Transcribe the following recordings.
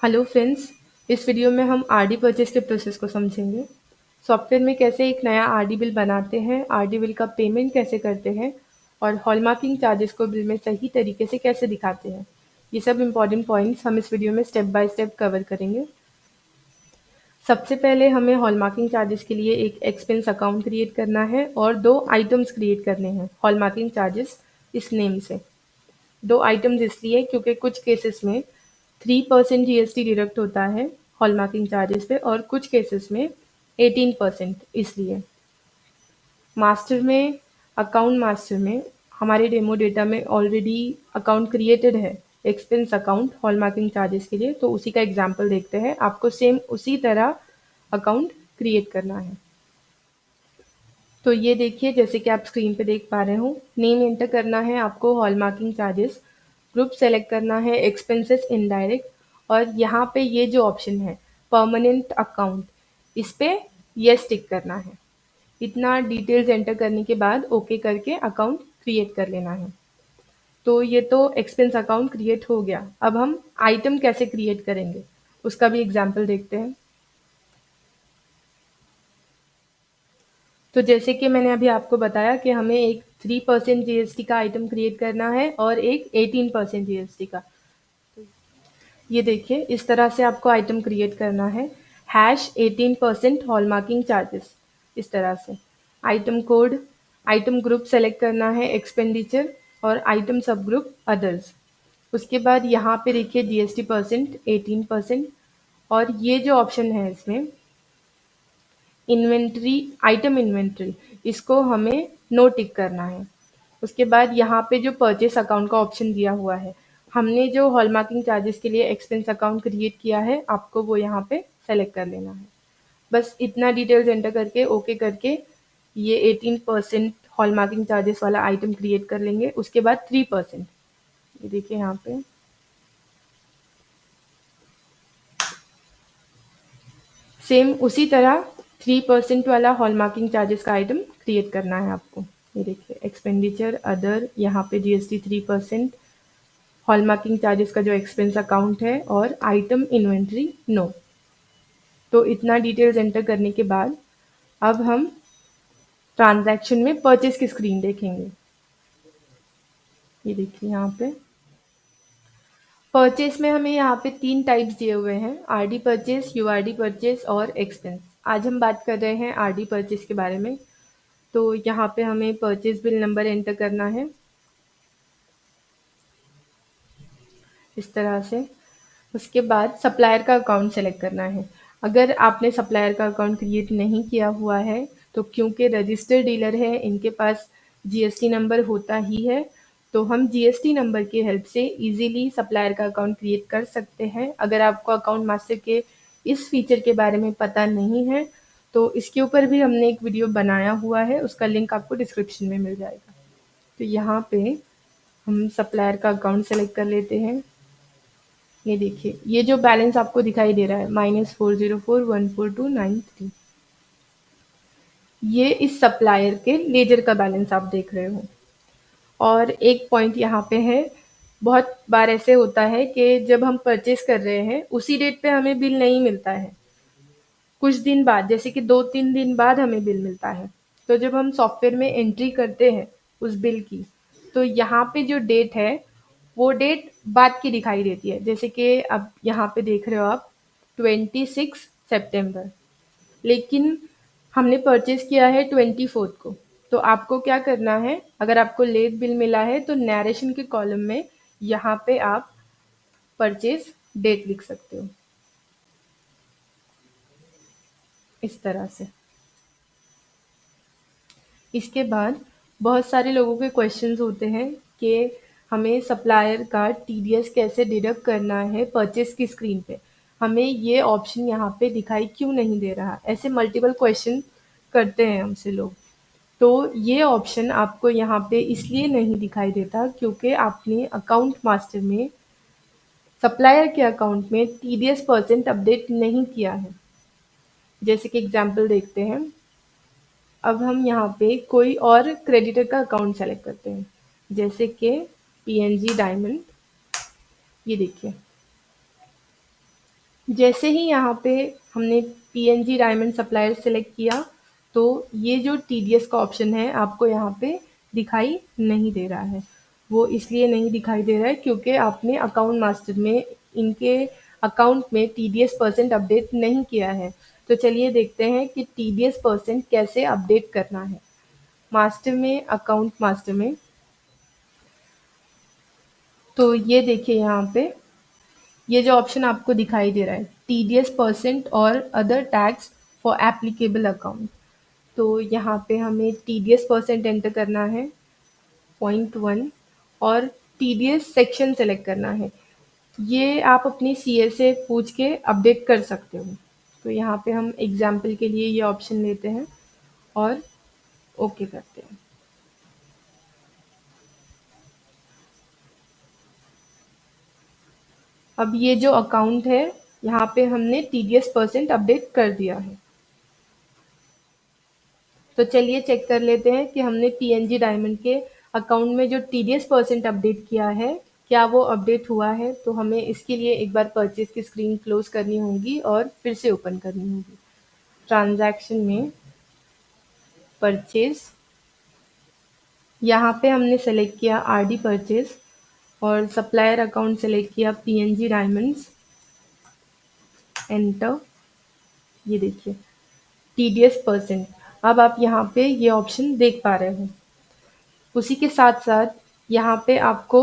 Hello friends, इस video में हम आरडी परचेज के प्रोसेस को समझेंगे। सॉफ्टवेयर में कैसे एक नया आरडी बिल बनाते हैं, आरडी बिल का पेमेंट कैसे करते हैं और हॉलमार्किंग चार्जेस को बिल में सही तरीके से कैसे दिखाते हैं। ये सब इम्पॉर्टेंट पॉइंट्स हम इस वीडियो में स्टेप बाय स्टेप कवर करेंगे। सबसे पहले हमें हॉलमार्किंग चार्जेस के लिए एक एक्सपेंस अकाउंट क्रिएट करना है और दो आइटम्स क्रिएट करने हैं हॉलमार्किंग चार्जेस इस नेम से। दो आइटम्स इसलिए क्योंकि कुछ केसेस में 3% जीएसटी डिडक्ट होता है हॉलमार्किंग चार्जेस पे और कुछ केसेस में 18% इसलिए। मास्टर में अकाउंट मास्टर में हमारे डेमो डेटा में ऑलरेडी अकाउंट क्रिएटेड है एक्सपेंस अकाउंट हॉलमार्किंग चार्जेस के लिए, तो उसी का एग्जांपल देखते हैं। आपको सेम उसी तरह अकाउंट क्रिएट करना है। तो ये देखिए, जैसे कि आप स्क्रीन पे देख पा रहे हो, नेम एंटर करना है आपको हॉलमार्किंग चार्जेस, ग्रुप सेलेक्ट करना है एक्सपेंसेस इनडायरेक्ट और यहाँ पे ये जो ऑप्शन है परमानेंट अकाउंट, इस पे यस टिक करना है। इतना डिटेल्स एंटर करने के बाद ओके करके अकाउंट क्रिएट कर लेना है। तो ये तो एक्सपेंस अकाउंट क्रिएट हो गया। अब हम आइटम कैसे क्रिएट करेंगे उसका भी एग्जाम्पल देखते हैं। तो जैसे कि मैंने अभी आपको बताया कि हमें एक 3% जीएसटी का आइटम क्रिएट करना है और एक 18% जीएसटी का। ये देखिए, इस तरह से आपको आइटम क्रिएट करना है। हैश 18% हॉलमार्किंग चार्जेस, इस तरह से। Item code, item group select करना है एक्सपेंडिचर और आइटम सब ग्रुप अदर्स। उसके बाद यहाँ पे देखिए जीएसटी परसेंट 18% और ये जो ऑप्शन है इसमें इन्वेंट्री, आइटम इन्वेंट्री, इसको हमें नो टिक करना है। उसके बाद यहाँ पे जो परचेस अकाउंट का ऑप्शन दिया हुआ है, हमने जो हॉलमार्किंग चार्जेस के लिए एक्सपेंस अकाउंट क्रिएट किया है, आपको वो यहाँ पे सेलेक्ट कर लेना है। बस इतना डिटेल्स एंटर करके ओके करके ये 18% हॉलमार्किंग चार्जेस वाला आइटम क्रिएट कर लेंगे। उसके बाद 3%, ये देखिए यहाँ पे सेम उसी तरह 3% वाला हॉलमार्किंग चार्जेस का आइटम क्रिएट करना है आपको। ये देखिए एक्सपेंडिचर अदर, यहाँ पे जीएसटी 3%, हॉलमार्किंग चार्जेस का जो एक्सपेंस अकाउंट है और आइटम इन्वेंट्री नो। तो इतना डिटेल्स एंटर करने के बाद अब हम ट्रांजैक्शन में परचेस की स्क्रीन देखेंगे। ये देखिए यहाँ पे परचेस में हमें यहाँ पे 3 टाइप्स दिए हुए हैं, आरडी परचेस, यूआरडी परचेस और एक्सपेंस। आज हम बात कर रहे हैं आरडी परचेस के बारे में। तो यहाँ पे हमें परचेस बिल नंबर एंटर करना है इस तरह से। उसके बाद सप्लायर का अकाउंट सेलेक्ट करना है। अगर आपने सप्लायर का अकाउंट क्रिएट नहीं किया हुआ है तो क्योंकि रजिस्टर्ड डीलर है, इनके पास जीएसटी नंबर होता ही है, तो हम जीएसटी नंबर की हेल्प से इजीली सप्लायर का अकाउंट क्रिएट कर सकते हैं। अगर आपको अकाउंट मास्टर के इस फीचर के बारे में पता नहीं है तो इसके ऊपर भी हमने एक वीडियो बनाया हुआ है, उसका लिंक आपको डिस्क्रिप्शन में मिल जाएगा। तो यहाँ पे हम सप्लायर का अकाउंट सेलेक्ट कर लेते हैं। ये देखिए, ये जो बैलेंस आपको दिखाई दे रहा है -40414293, ये इस सप्लायर के लेजर का बैलेंस आप देख रहे हो। और एक पॉइंट यहाँ पे है, बहुत बार ऐसे होता है कि जब हम परचेस कर रहे हैं उसी डेट पे हमें बिल नहीं मिलता है, कुछ दिन बाद, जैसे कि 2-3 दिन बाद हमें बिल मिलता है। तो जब हम सॉफ्टवेयर में एंट्री करते हैं उस बिल की, तो यहाँ पे जो डेट है वो डेट बाद की दिखाई देती है। जैसे कि अब यहाँ पे देख रहे हो आप 26 सितंबर, लेकिन हमने परचेज किया है 24 को। तो आपको क्या करना है, अगर आपको लेट बिल मिला है तो नैरेशन के कॉलम में यहाँ पे आप परचेज डेट लिख सकते हो इस तरह से। इसके बाद बहुत सारे लोगों के क्वेश्चंस होते हैं कि हमें सप्लायर का टीडीएस कैसे डिडक्ट करना है परचेस की स्क्रीन पे, हमें ये ऑप्शन यहाँ पे दिखाई क्यों नहीं दे रहा। ऐसे मल्टीपल क्वेश्चन करते हैं हमसे लोग। तो ये ऑप्शन आपको यहाँ पे इसलिए नहीं दिखाई देता क्योंकि आपने अकाउंट मास्टर में सप्लायर के अकाउंट में टीडीएस परसेंट अपडेट नहीं किया है। जैसे कि एग्जाम्पल देखते हैं। अब हम यहाँ पे कोई और क्रेडिटर का अकाउंट सेलेक्ट करते हैं, जैसे कि पीएनजी डायमंड। ये देखिए, जैसे ही यहाँ पे हमने पीएनजी डायमंड सप्लायर सेलेक्ट किया, तो ये जो टीडीएस का ऑप्शन है आपको यहाँ पे दिखाई नहीं दे रहा है। वो इसलिए नहीं दिखाई दे रहा है क्योंकि आपने अकाउंट मास्टर में इनके अकाउंट में टीडीएस परसेंट अपडेट नहीं किया है। तो चलिए देखते हैं कि टीडीएस परसेंट कैसे अपडेट करना है। मास्टर में, अकाउंट मास्टर में, तो ये देखिए यहाँ पे ये जो ऑप्शन आपको दिखाई दे रहा है, टीडीएस परसेंट और other tax for applicable account. तो यहाँ पे हमें टीडीएस परसेंट एंटर करना है, 0.1, और टीडीएस सेक्शन सेलेक्ट करना है। ये आप अपनी सीए से पूछ के अपडेट कर सकते हो। तो यहाँ पे हम एग्जाम्पल के लिए ये ऑप्शन लेते हैं और ओके करते हैं। अब ये जो अकाउंट है, यहाँ पे हमने टीडीएस परसेंट अपडेट कर दिया है। तो चलिए चेक कर लेते हैं कि हमने पीएनजी डायमंड के अकाउंट में जो टीडीएस परसेंट अपडेट किया है, क्या वो अपडेट हुआ है। तो हमें इसके लिए एक बार परचेज की स्क्रीन क्लोज करनी होगी और फिर से ओपन करनी होगी। ट्रांजैक्शन में परचेज, यहाँ पे हमने सेलेक्ट किया आरडी परचेज और सप्लायर अकाउंट सेलेक्ट किया पीएनजी डायमंड्स, एंटर। ये देखिए टीडीएस परसेंट, अब आप यहाँ पे ये ऑप्शन देख पा रहे हो। उसी के साथ साथ यहाँ पे आपको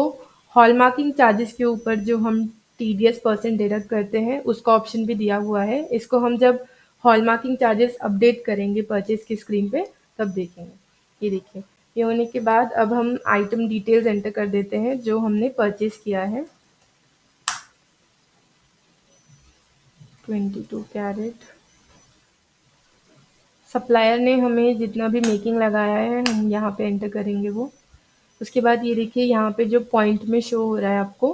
हॉलमार्किंग चार्जेस के ऊपर जो हम टीडीएस परसेंट डिडक्ट करते हैं उसका ऑप्शन भी दिया हुआ है। इसको हम जब हॉलमार्किंग चार्जेस अपडेट करेंगे परचेज की स्क्रीन पे तब देखेंगे। ये देखिए, ये होने के बाद अब हम आइटम डिटेल्स एंटर कर देते हैं जो हमने परचेज किया है। 22 कैरेट, सप्लायर ने हमें जितना भी मेकिंग लगाया है हम यहाँ पे एंटर करेंगे वो। उसके बाद ये देखिए यहाँ पे जो पॉइंट में शो हो रहा है आपको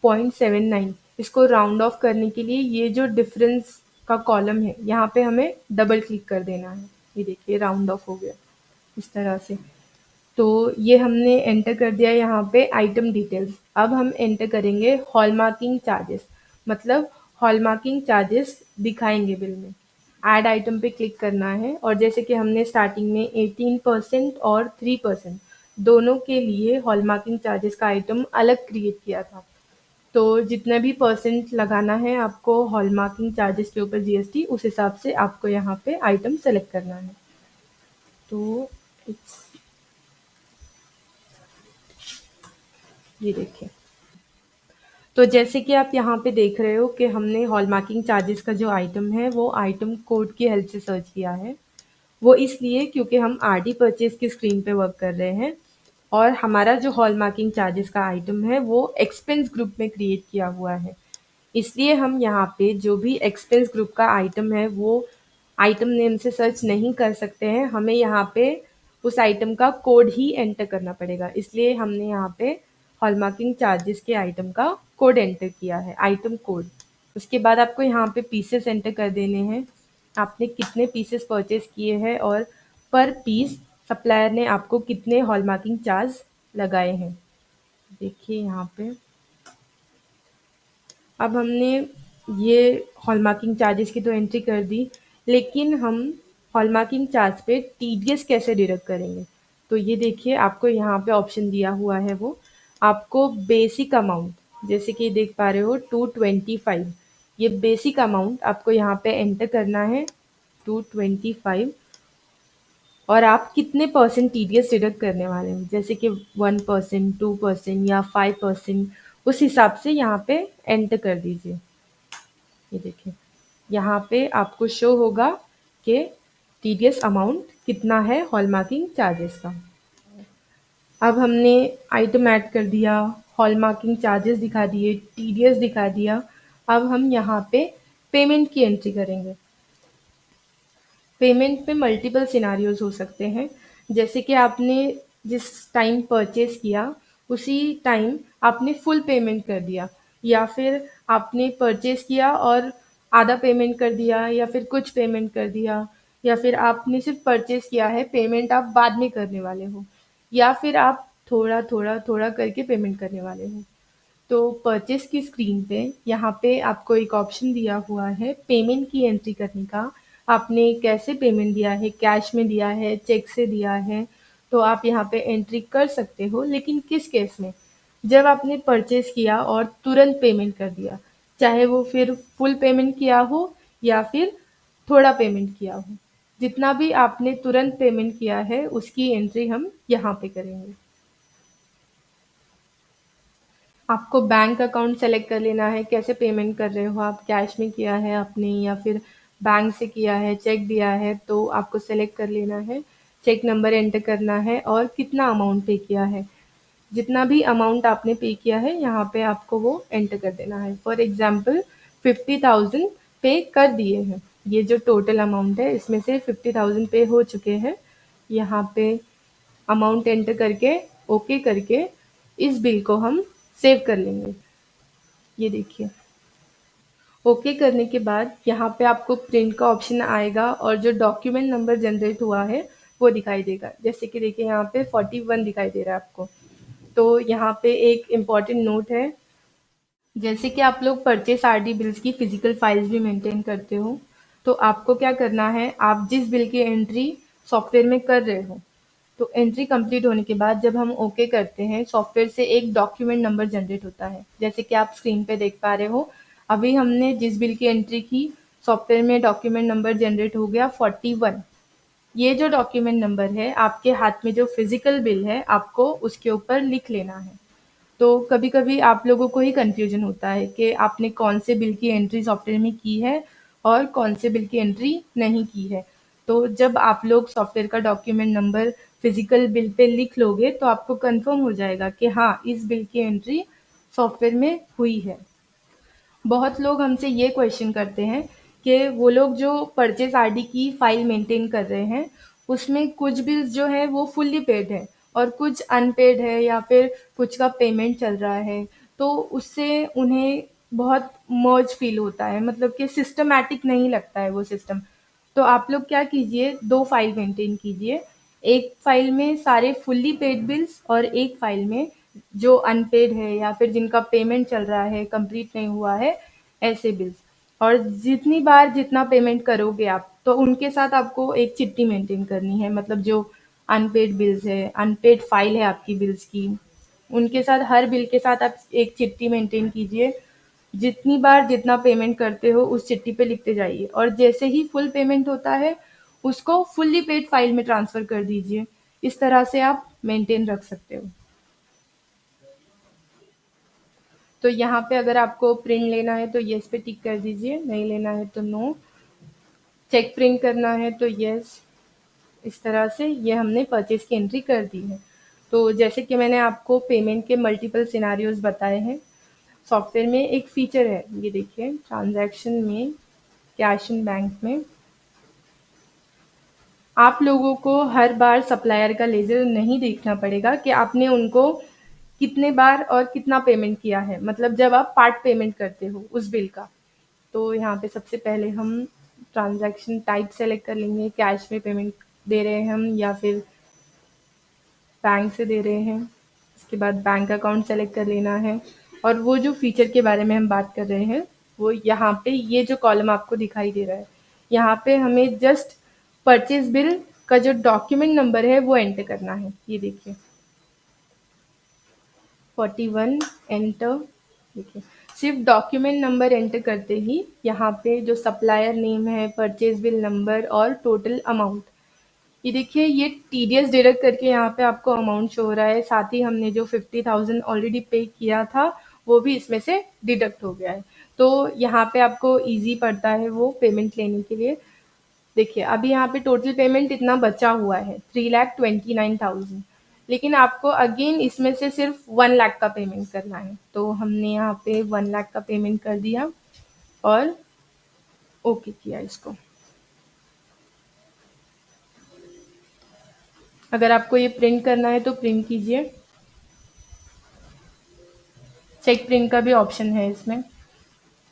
0.79, इसको राउंड ऑफ करने के लिए ये जो डिफरेंस का कॉलम है यहाँ पे हमें डबल क्लिक कर देना है। ये देखिए राउंड ऑफ हो गया इस तरह से। तो ये हमने एंटर कर दिया यहाँ पे आइटम डिटेल्स। अब हम एंटर करेंगे हॉलमार्किंग चार्जेस, मतलब हॉलमार्किंग चार्जेस दिखाएंगे बिल में। ऐड आइटम पे क्लिक करना है और जैसे कि हमने स्टार्टिंग में 18% और 3% दोनों के लिए हॉलमार्किंग चार्जेस का आइटम अलग क्रिएट किया था। तो जितना भी परसेंट लगाना है आपको हॉलमार्किंग चार्जेस के ऊपर जीएसटी, उस हिसाब से आपको यहाँ पे आइटम सेलेक्ट करना है। तो ये देखिए, तो जैसे कि आप यहाँ पे देख रहे हो कि हमने हॉलमार्किंग चार्जेस का जो आइटम है वो आइटम कोड की हेल्प से सर्च किया है। वो इसलिए क्योंकि हम आरडी परचेज की स्क्रीन पे वर्क कर रहे हैं और हमारा जो हॉलमार्किंग चार्जेस का आइटम है वो एक्सपेंस ग्रुप में क्रिएट किया हुआ है। इसलिए हम यहाँ पे जो भी एक्सपेंस ग्रुप का आइटम है वो आइटम नेम से सर्च नहीं कर सकते हैं। हमें यहाँ पे उस आइटम का कोड ही एंटर करना पड़ेगा। इसलिए हमने यहाँ पे हॉलमार्किंग चार्जेस के आइटम का कोड एंटर किया है, आइटम कोड। उसके बाद आपको यहाँ पे पीसेस एंटर कर देने हैं, आपने कितने पीसेस परचेज किए हैं और पर पीस सप्लायर ने आपको कितने हॉलमार्किंग चार्ज लगाए हैं। देखिए यहाँ पे अब हमने ये हॉलमार्किंग चार्जेस की तो एंट्री कर दी, लेकिन हम हॉलमार्किंग चार्ज पे टीडीएस कैसे डिडक्ट करेंगे। तो ये देखिए आपको यहाँ पे ऑप्शन दिया हुआ है, वो आपको बेसिक अमाउंट जैसे कि देख पा रहे हो 225, ये बेसिक अमाउंट आपको यहाँ पे एंटर करना है 225, और आप कितने परसेंट टीडीएस डिडक्ट करने वाले हैं, जैसे कि 1%, 2% या 5%, उस हिसाब से यहाँ पे एंटर कर दीजिए। ये देखिए यहाँ पे आपको शो होगा कि टीडीएस अमाउंट कितना है हॉलमार्किंग चार्जेस का। अब हमने आइटम ऐड कर दिया, हॉलमार्किंग चार्जेस दिखा दिए, टीडीएस दिखा दिया। अब हम यहाँ पे पेमेंट की एंट्री करेंगे। पेमेंट में मल्टीपल सिनारियोज हो सकते हैं, जैसे कि आपने जिस टाइम परचेज किया उसी टाइम आपने फुल पेमेंट कर दिया, या फिर आपने परचेज किया और आधा पेमेंट कर दिया, या फिर कुछ पेमेंट कर दिया, या फिर आपने सिर्फ परचेज किया है, पेमेंट आप बाद में करने वाले हो, या फिर आप थोड़ा थोड़ा थोड़ा करके पेमेंट करने वाले हो। तो परचेस की स्क्रीन पे यहाँ पे आपको एक ऑप्शन दिया हुआ है पेमेंट की एंट्री करने का। आपने कैसे पेमेंट दिया है, कैश में दिया है, चेक से दिया है, तो आप यहाँ पे एंट्री कर सकते हो। लेकिन किस केस में? जब आपने परचेस किया और तुरंत पेमेंट कर दिया, चाहे वो फिर फुल पेमेंट किया हो या फिर थोड़ा पेमेंट किया हो, जितना भी आपने तुरंत पेमेंट किया है उसकी एंट्री हम यहाँ पे करेंगे। आपको बैंक अकाउंट सेलेक्ट कर लेना है, कैसे पेमेंट कर रहे हो आप, कैश में किया है आपने या फिर बैंक से किया है, चेक दिया है, तो आपको सेलेक्ट कर लेना है। चेक नंबर एंटर करना है और कितना अमाउंट पे किया है। जितना भी अमाउंट आपने पे किया है यहाँ पे आपको वो एंटर कर देना है। फॉर एग्जांपल 50,000 पे कर दिए हैं। ये जो टोटल अमाउंट है इसमें से 50,000 पे हो चुके हैं। यहाँ पे अमाउंट एंटर करके ओके करके इस बिल को हम सेव कर लेंगे। ये देखिए, ओके करने के बाद यहाँ पे आपको प्रिंट का ऑप्शन आएगा और जो डॉक्यूमेंट नंबर जनरेट हुआ है वो दिखाई देगा। जैसे कि देखिए यहाँ पे 41 दिखाई दे रहा है आपको। तो यहाँ पे एक इम्पॉर्टेंट नोट है, जैसे कि आप लोग परचेस आरडी बिल्स की फिजिकल फाइल्स भी मेंटेन करते हो, तो आपको क्या करना है, आप जिस बिल की एंट्री सॉफ्टवेयर में कर रहे हो, तो एंट्री कंप्लीट होने के बाद जब हम ओके करते हैं, सॉफ्टवेयर से एक डॉक्यूमेंट नंबर जनरेट होता है। जैसे कि आप स्क्रीन पे देख पा रहे हो, अभी हमने जिस बिल की एंट्री की, सॉफ्टवेयर में डॉक्यूमेंट नंबर जनरेट हो गया 41। ये जो डॉक्यूमेंट नंबर है, आपके हाथ में जो फिजिकल बिल है, आपको उसके ऊपर लिख लेना है। तो कभी-कभी आप लोगों को ही कन्फ्यूजन होता है कि आपने कौन से बिल की एंट्री सॉफ्टवेयर में की है और कौन से बिल की एंट्री नहीं की है। तो जब आप लोग सॉफ्टवेयर का document number physical bill pay लिख लोगे तो आपको कंफर्म हो जाएगा कि हाँ, इस बिल की एंट्री सॉफ्टवेयर में हुई है। बहुत लोग हमसे ये क्वेश्चन करते हैं कि वो लोग जो परचेज आरडी की फाइल मेंटेन कर रहे हैं, उसमें कुछ बिल्स जो है वो फुल्ली पेड है और कुछ अनपेड है या फिर कुछ का पेमेंट चल रहा है। तो उससे उन्हें बहुत मर्ज फील होता है, मतलब कि सिस्टमैटिक नहीं लगता है वो सिस्टम। तो आप लोग क्या कीजिए, 2 फाइल मेंटेन कीजिए। एक फाइल में सारे फुल्ली पेड बिल्स और एक फाइल में जो अनपेड है या फिर जिनका पेमेंट चल रहा है, कंप्लीट नहीं हुआ है, ऐसे बिल्स। और जितनी बार जितना पेमेंट करोगे आप, तो उनके साथ आपको एक चिट्ठी मेंटेन करनी है। मतलब जो अनपेड बिल्स है, अनपेड फाइल है आपकी बिल्स की, उनके साथ हर बिल के साथ आप एक चिट्ठी मेंटेन कीजिए। जितनी बार जितना पेमेंट करते हो उस चिट्ठी पे लिखते जाइए और जैसे ही फुल पेमेंट होता है उसको फुल्ली पेड फाइल में ट्रांसफ़र कर दीजिए। इस तरह से आप मेंटेन रख सकते हो। तो यहाँ पे अगर आपको प्रिंट लेना है तो येस पे टिक कर दीजिए, नहीं लेना है तो नो। चेक प्रिंट करना है तो येस। इस तरह से ये हमने परचेज़ की एंट्री कर दी है। तो जैसे कि मैंने आपको पेमेंट के मल्टीपल सिनेरियोज़ बताए हैं, सॉफ्टवेयर में एक फीचर है, ये देखिए ट्रांज़ैक्शन में, कैश इन बैंक में आप लोगों को हर बार सप्लायर का लेज़र नहीं देखना पड़ेगा कि आपने उनको कितने बार और कितना पेमेंट किया है, मतलब जब आप पार्ट पेमेंट करते हो उस बिल का। तो यहाँ पे सबसे पहले हम ट्रांज़ैक्शन टाइप सेलेक्ट कर लेंगे, कैश में पेमेंट दे रहे हैं हम या फिर बैंक से दे रहे हैं। इसके बाद बैंक अकाउंट सेलेक्ट कर लेना है और वो जो फीचर के बारे में हम बात कर रहे हैं, वो यहाँ पे ये जो कॉलम आपको दिखाई दे रहा है, यहाँ पे हमें जस्ट परचेज़ बिल का जो डॉक्यूमेंट नंबर है वो एंटर करना है। ये देखिए 41 एंटर। देखिए, सिर्फ डॉक्यूमेंट नंबर एंटर करते ही यहाँ पे जो सप्लायर नेम है, परचेज़ बिल नंबर और टोटल अमाउंट, ये देखिए ये टीडीएस डिडक्ट करके यहाँ पे आपको अमाउंट शो हो रहा है। साथ ही हमने जो 50,000 ऑलरेडी पे किया था वो भी इसमें से डिडक्ट हो गया है। तो यहाँ पे आपको इजी पड़ता है वो पेमेंट लेने के लिए। देखिए अभी यहाँ पे टोटल पेमेंट इतना बचा हुआ है 3,29,000, लेकिन आपको अगेन इसमें से सिर्फ 1 लाख का पेमेंट करना है। तो हमने यहाँ पे 1 लाख का पेमेंट कर दिया और ओके किया इसको। अगर आपको ये प्रिंट करना है तो प्रिंट कीजिए। चेक प्रिंट का भी ऑप्शन है इसमें।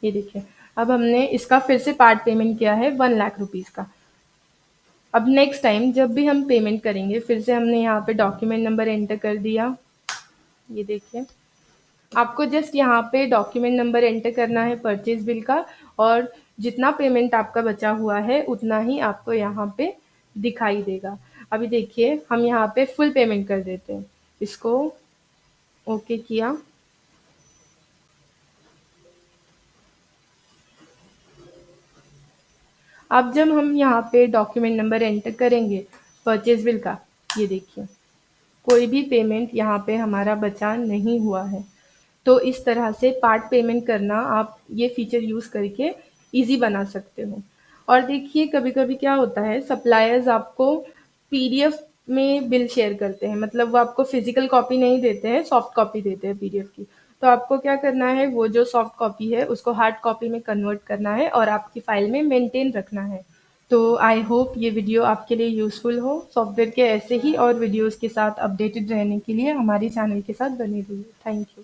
ये देखिए अब हमने इसका फिर से पार्ट पेमेंट किया है 1 लाख रुपीज़ का। अब नेक्स्ट टाइम जब भी हम पेमेंट करेंगे, फिर से हमने यहाँ पे डॉक्यूमेंट नंबर एंटर कर दिया। ये देखिए आपको जस्ट यहाँ पे डॉक्यूमेंट नंबर एंटर करना है परचेज बिल का, और जितना पेमेंट आपका बचा हुआ है उतना ही आपको यहाँ पे दिखाई देगा। अभी देखिए हम यहाँ पे फुल पेमेंट कर देते हैं। इसको ओके किया। अब जब हम यहाँ पे डॉक्यूमेंट नंबर एंटर करेंगे परचेज बिल का, ये देखिए कोई भी पेमेंट यहाँ पे हमारा बचा नहीं हुआ है। तो इस तरह से पार्ट पेमेंट करना आप ये फीचर यूज़ करके ईज़ी बना सकते हो। और देखिए कभी-कभी क्या होता है, सप्लायर्स आपको पीडीएफ में बिल शेयर करते हैं, मतलब वो आपको फिज़िकल कॉपी नहीं देते हैं, सॉफ्ट कॉपी देते हैं पीडीएफ की। तो आपको क्या करना है, वो जो सॉफ्ट कॉपी है उसको हार्ड कॉपी में कन्वर्ट करना है और आपकी फ़ाइल में मेंटेन रखना है। तो आई होप ये वीडियो आपके लिए यूज़फुल हो। सॉफ्टवेयर के ऐसे ही और वीडियोज़ के साथ अपडेटेड रहने के लिए हमारे चैनल के साथ बने रहिए। Thank you.